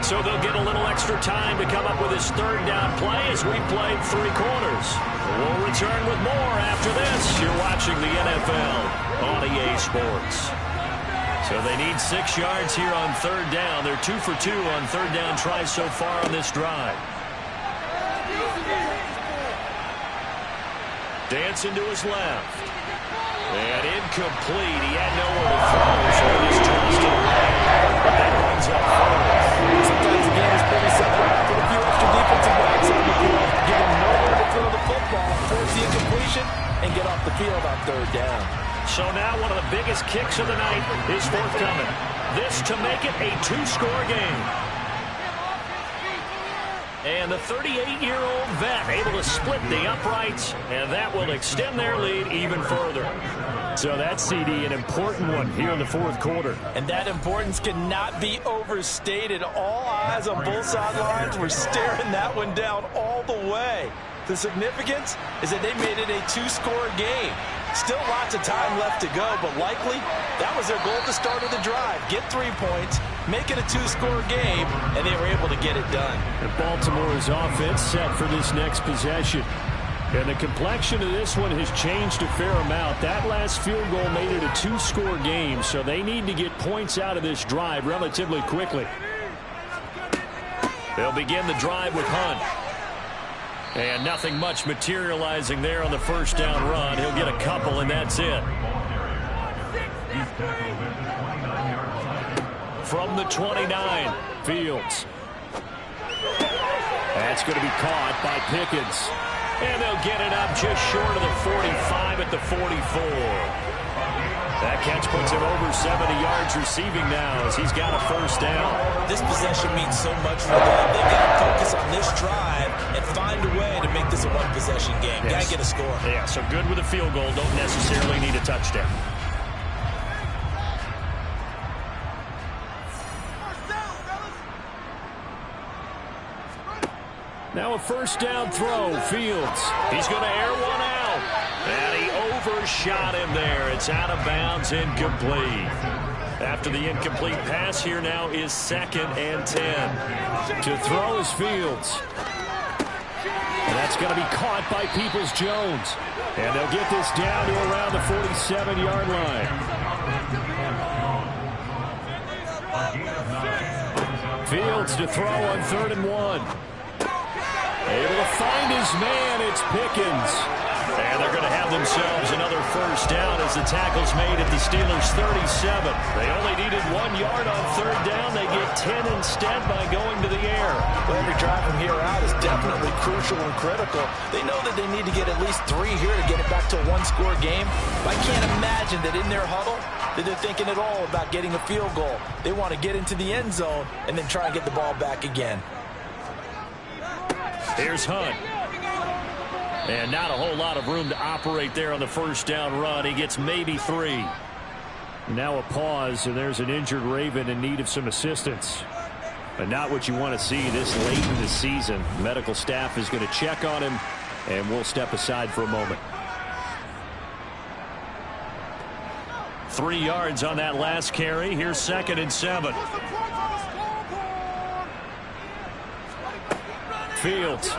So they'll get a little extra time to come up with his third down play as we played 3 quarters. We'll return with more after this. You're watching the NFL on EA Sports. So they need 6 yards here on third down. They're 2 for 2 on third down tries so far on this drive. Dancing to his left. And incomplete. He had nowhere to throw, so it is Justin Ray. That brings up 4th. Sometimes the game is pretty simple. Put a few extra defensive backs on the field, give him nowhere to throw the football, force the incompletion, and get off the field on third down. So now one of the biggest kicks of the night is forthcoming. This to make it a 2-score game. And the 38-year-old vet able to split the uprights, and that will extend their lead even further. So that's, CD, an important one here in the 4th quarter. And that importance cannot be overstated. All eyes on both sidelines were staring that one down all the way. The significance is that they made it a 2-score game. Still lots of time left to go, but likely that was their goal at the start of the drive. Get 3 points, make it a 2-score game, and they were able to get it done. And Baltimore's offense set for this next possession. And the complexion of this one has changed a fair amount. That last field goal made it a 2-score game, so they need to get points out of this drive relatively quickly. They'll begin the drive with Hunt. And nothing much materializing there on the first down run. He'll get a couple, and that's it. From the 29, Fields. That's going to be caught by Pickens. And they'll get it up just short of the 45 at the 44. That catch puts him over 70 yards receiving now as he's got a first down. This possession means so much for them. They've got to focus on this drive and find a way to make this a one-possession game. Yes. Got to get a score. Yeah, so good with a field goal. Don't necessarily need a touchdown. Now a first down throw, Fields. He's going to air one out. And he overshot him there. It's out of bounds, incomplete. After the incomplete pass, here now is 2nd and 10. To throw is Fields. And that's going to be caught by Peoples-Jones. And they'll get this down to around the 47-yard line. Fields to throw on 3rd and 1. Able to find his man. It's Pickens. And they're going to have themselves another first down as the tackle's made at the Steelers' 37. They only needed 1 yard on 3rd down. They get 10 instead by going to the air. Well, every drive from here out is definitely crucial and critical. They know that they need to get at least 3 here to get it back to a one-score game. I can't imagine that in their huddle that they're thinking at all about getting a field goal. They want to get into the end zone and then try and get the ball back again. Here's Hunt. And not a whole lot of room to operate there on the first down run. He gets maybe 3. Now a pause, and there's an injured Raven in need of some assistance. But not what you want to see this late in the season. Medical staff is going to check on him, and we'll step aside for a moment. 3 yards on that last carry. Here's 2nd and 7. Fields.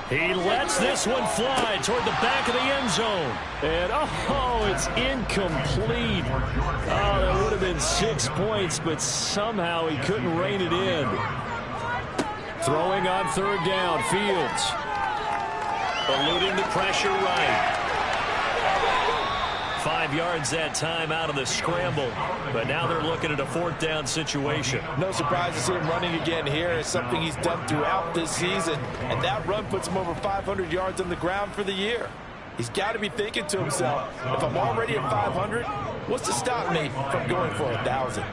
He lets this one fly toward the back of the end zone. And, oh, it's incomplete. Oh, that would have been 6 points, but somehow he couldn't rein it in. Throwing on 3rd down, Fields. Eluding the pressure right. 5 yards that time out of the scramble. But now they're looking at a 4th down situation. No surprise to see him running again here. It's something he's done throughout this season. And that run puts him over 500 yards on the ground for the year. He's got to be thinking to himself, if I'm already at 500, what's to stop me from going for 1,000?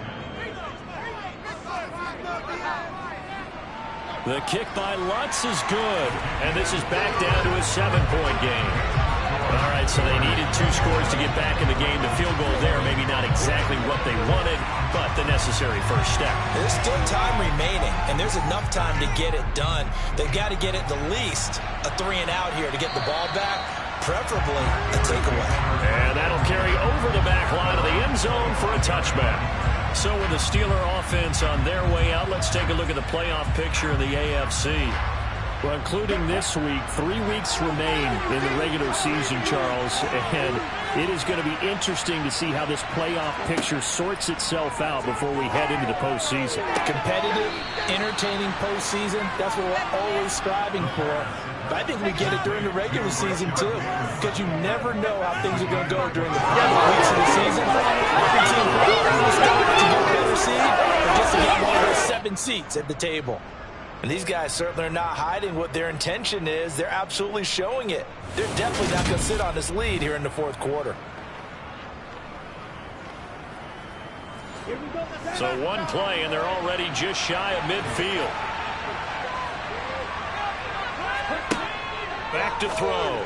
The kick by Lutz is good. And this is back down to a 7-point game. All right, so they needed 2 scores to get back in the game. The field goal there, maybe not exactly what they wanted, but the necessary first step. There's still time remaining, and there's enough time to get it done. They've got to get at the least a 3-and-out here to get the ball back, preferably a takeaway. And that'll carry over the back line of the end zone for a touchback. So with the Steeler offense on their way out, let's take a look at the playoff picture in the AFC. Well, including this week, 3 weeks remain in the regular season, Charles, and it is going to be interesting to see how this playoff picture sorts itself out before we head into the postseason. Competitive, entertaining postseason, that's what we're always striving for. But I think we get it during the regular season, too, because you never know how things are going to go during the final weeks of the season. Every team wants to get a better seed or just to get one of those 7 seats at the table. And these guys certainly are not hiding what their intention is. They're absolutely showing it. They're definitely not going to sit on this lead here in the 4th quarter. So 1 play, and they're already just shy of midfield. Back to throw.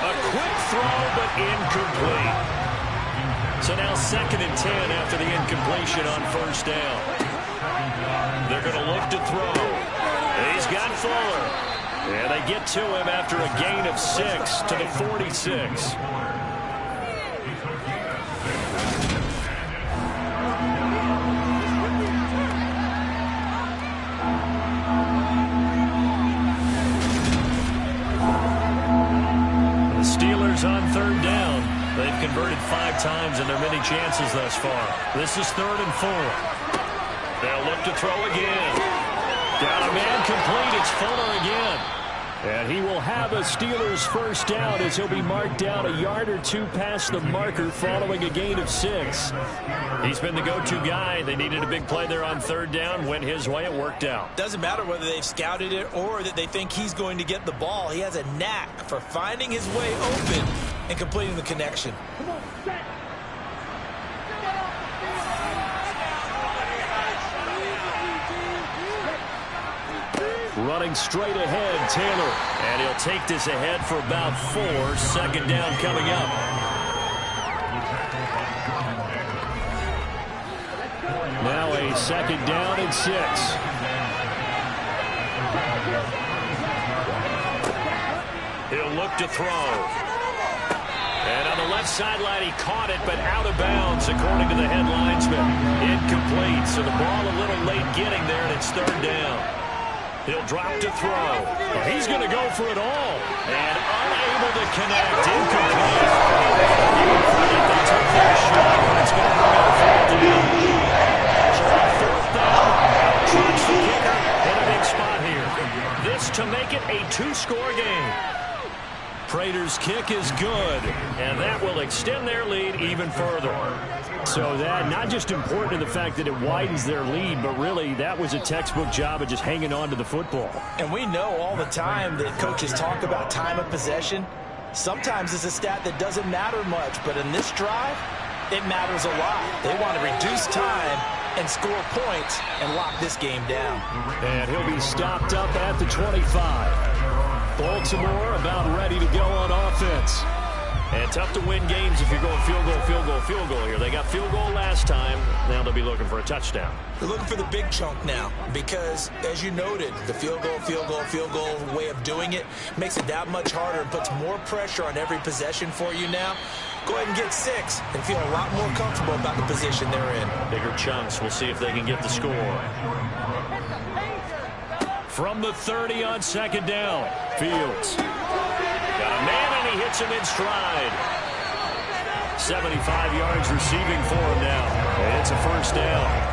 A quick throw, but incomplete. So now 2nd and 10 after the incompletion on first down. They're going to look to throw. He's got Fuller. And they get to him after a gain of 6 to the 46. The Steelers on 3rd down. They've converted 5 times in their many chances thus far. This is 3rd and 4. They'll look to throw again. Got a man complete. It's Fuller again. And he will have a Steelers first down as he'll be marked down a yard or 2 past the marker following a gain of 6. He's been the go-to guy. They needed a big play there on 3rd down. Went his way. It worked out. Doesn't matter whether they've scouted it or that they think he's going to get the ball. He has a knack for finding his way open and completing the connection. Running straight ahead, Taylor. And he'll take this ahead for about 4. 2nd down coming up. Now a 2nd down and 6. He'll look to throw. And on the left sideline, he caught it, but out of bounds, according to the head linesman. Incomplete, so the ball a little late getting there, and it's 3rd down. He'll drop to throw. Well, he's going to go for it all. And unable to connect. Incomplete. Even Freddie took that shot, but it's going to bring up 4th down. kick is good, and that will extend their lead even further. So that not just important in the fact that it widens their lead, but really that was a textbook job of just hanging on to the football. And we know all the time that coaches talk about time of possession. Sometimes it's a stat that doesn't matter much, but in this drive, it matters a lot. They want to reduce time and score points and lock this game down. And he'll be stopped up at the 25. Baltimore about ready to go on offense. And tough to win games if you're going field goal, field goal, field goal here. They got field goal last time. Now they'll be looking for a touchdown. They're looking for the big chunk now because, as you noted, the field goal, field goal, field goal way of doing it makes it that much harder and puts more pressure on every possession for you now. Go ahead and get 6 and feel a lot more comfortable about the position they're in. Bigger chunks. We'll see if they can get the score. From the 30 on second down, Fields. Got a man, and he hits him in stride. 75 yards receiving for him now. And it's a first down.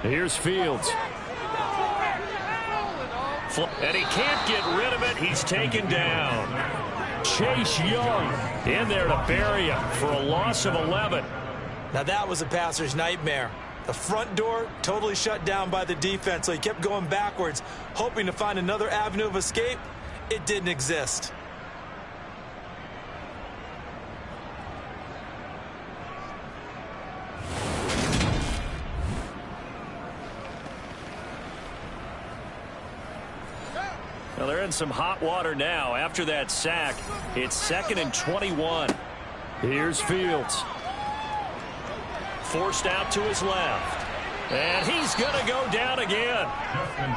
Here's Fields. And he can't get rid of it. He's taken down. Chase Young in there to bury him for a loss of 11. Now that was a passer's nightmare. The front door totally shut down by the defense, so he kept going backwards, hoping to find another avenue of escape. It didn't exist. Well, they're in some hot water now. After that sack, it's 2nd and 21. Here's Fields. Forced out to his left. And he's going to go down again.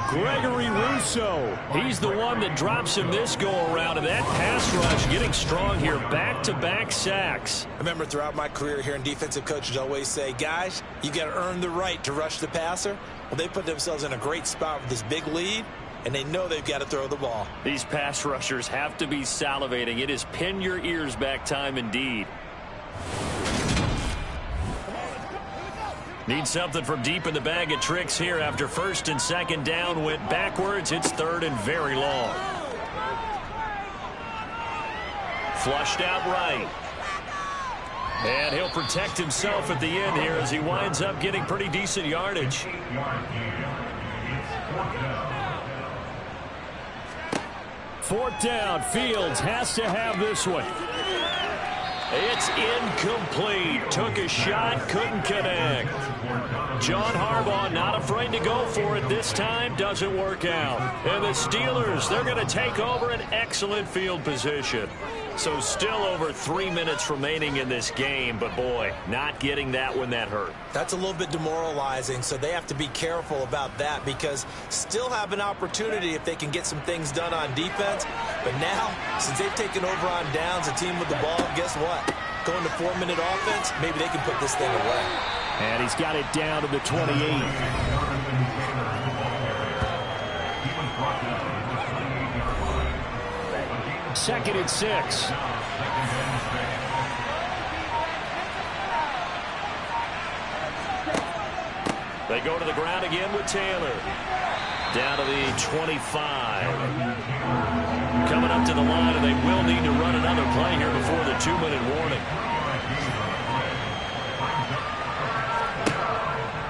Gregory Rousseau. He's the one that drops him this go-around. And that pass rush getting strong here. Back-to-back sacks. I remember throughout my career here in defensive coaches always say, guys, you got to earn the right to rush the passer. Well, they put themselves in a great spot with this big lead, and they know they've got to throw the ball. These pass rushers have to be salivating. It is pin your ears back time indeed. Need something from deep in the bag of tricks here after 1st and 2nd down went backwards. It's 3rd and very long. Flushed out right. And he'll protect himself at the end here as he winds up getting pretty decent yardage. 4th down. Fields has to have this one. It's incomplete. Took a shot, couldn't connect. John Harbaugh not afraid to go for it this time. Doesn't work out. And the Steelers, they're going to take over an excellent field position. So still over 3 minutes remaining in this game, but boy, not getting that when that hurt. That's a little bit demoralizing, so they have to be careful about that because still have an opportunity if they can get some things done on defense. But now, since they've taken over on downs, a team with the ball, guess what? Going to 4-minute offense, maybe they can put this thing away. And he's got it down to the 28. Second and 6. They go to the ground again with Taylor. Down to the 25. Coming up to the line, and they will need to run another play here before the 2-minute warning.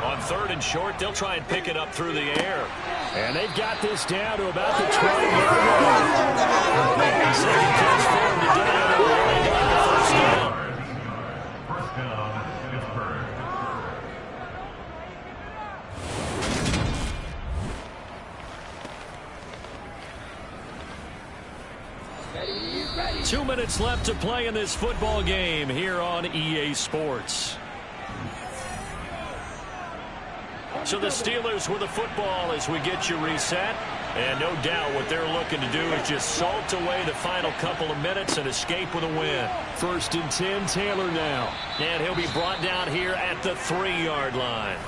On 3rd and short, they'll try and pick it up through the air. And they've got this down to about the 20-yard line. Second catch for him today, and they'll wind up the first down. First down, Pittsburgh. 2 minutes left to play in this football game here on EA Sports. So the Steelers with the football as we get you reset. And no doubt what they're looking to do is just salt away the final couple of minutes and escape with a win. 1st and 10, Taylor now. And he'll be brought down here at the 3-yard line.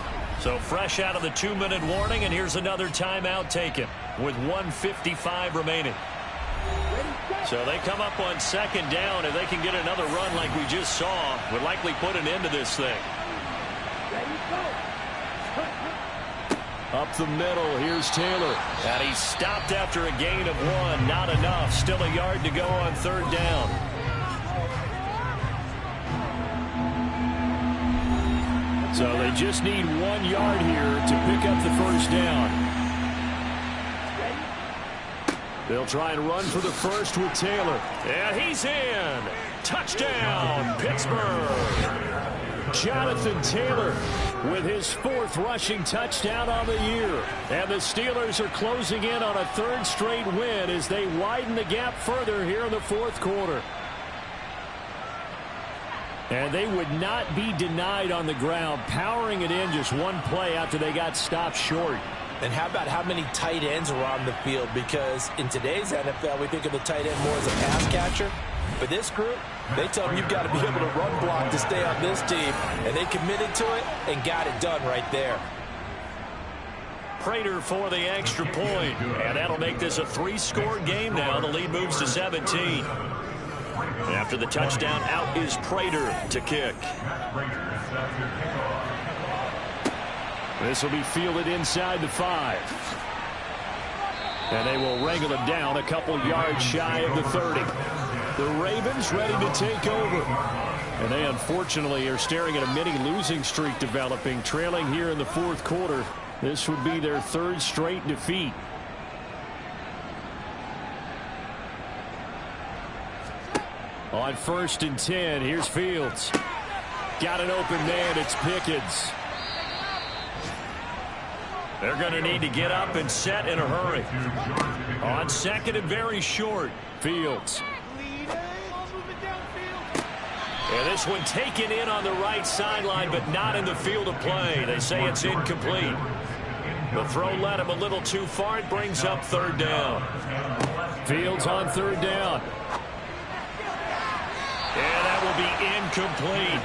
So fresh out of the 2-minute warning, and here's another timeout taken with 1:55 remaining. Ready, So they come up on second down. If they can get another run like we just saw, would likely put an end to this thing. Up the middle, here's Taylor. And he's stopped after a gain of 1. Not enough. Still a yard to go on third down. So they just need 1 yard here to pick up the first down. They'll try and run for the first with Taylor. And he's in. Touchdown, Pittsburgh. Jonathan Taylor with his 4th rushing touchdown on the year. And the Steelers are closing in on a 3rd straight win as they widen the gap further here in the 4th quarter. And they would not be denied on the ground, powering it in just 1 play after they got stopped short. And how about how many tight ends are on the field? Because in today's NFL, we think of the tight end more as a pass catcher. For this group, they tell them you've got to be able to run block to stay on this team. And they committed to it and got it done right there. Prater for the extra point. And that'll make this a 3-score game now. The lead moves to 17. After the touchdown, out is Prater to kick. This will be fielded inside the 5. And they will wrangle it down a couple yards shy of the 30. The Ravens ready to take over. And they unfortunately are staring at a mini losing streak developing, trailing here in the 4th quarter. This would be their 3rd straight defeat. On 1st and 10, here's Fields. Got an open man, it's Pickens. They're going to need to get up and set in a hurry. On 2nd and very short, Fields. And this one taken in on the right sideline, but not in the field of play. They say it's incomplete. The throw led him a little too far. It brings up 3rd down. Fields on 3rd down. And that will be incomplete.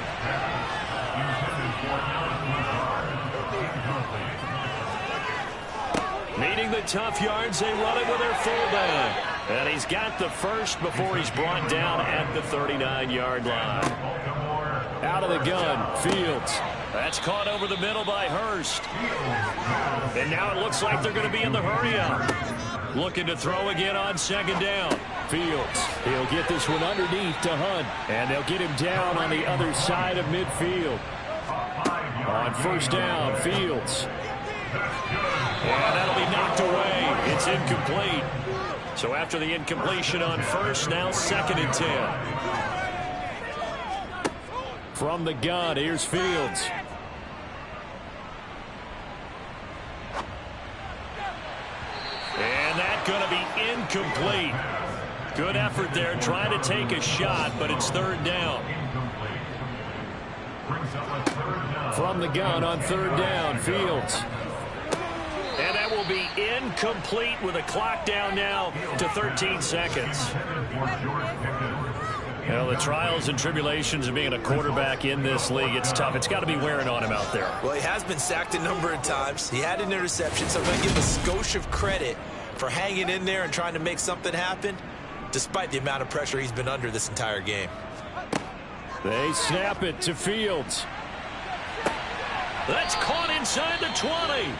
Needing the tough yards, they run it with their fullback. And he's got the first before he's brought down at the 39-yard line. Out of the gun, Fields. That's caught over the middle by Hurst. And now it looks like they're going to be in the hurry-up. Looking to throw again on 2nd down. Fields. He'll get this one underneath to Hunt. And they'll get him down on the other side of midfield. On 1st down, Fields. And that'll be knocked away. It's incomplete. So after the incompletion on 1st, now 2nd and 10. From the gun, here's Fields. And that's going to be incomplete. Good effort there, trying to take a shot, but it's 3rd down. From the gun on 3rd down, Fields. And that will be incomplete with a clock down now to 13 seconds. Well, the trials and tribulations of being a quarterback in this league, it's tough. It's got to be wearing on him out there. Well, he has been sacked a number of times. He had an interception, so I'm going to give a skosh of credit for hanging in there and trying to make something happen, despite the amount of pressure he's been under this entire game. They snap it to Fields. That's caught inside the 20.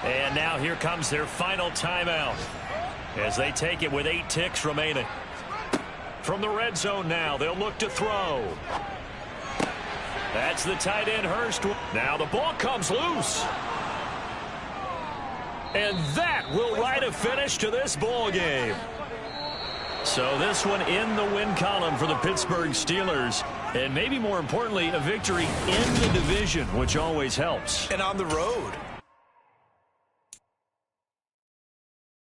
And now here comes their final timeout as they take it with 8 ticks remaining. From the red zone now, they'll look to throw. That's the tight end Hurst. Now the ball comes loose. And that will write a finish to this ball game. So this one in the win column for the Pittsburgh Steelers. And maybe more importantly, a victory in the division, which always helps. And on the road.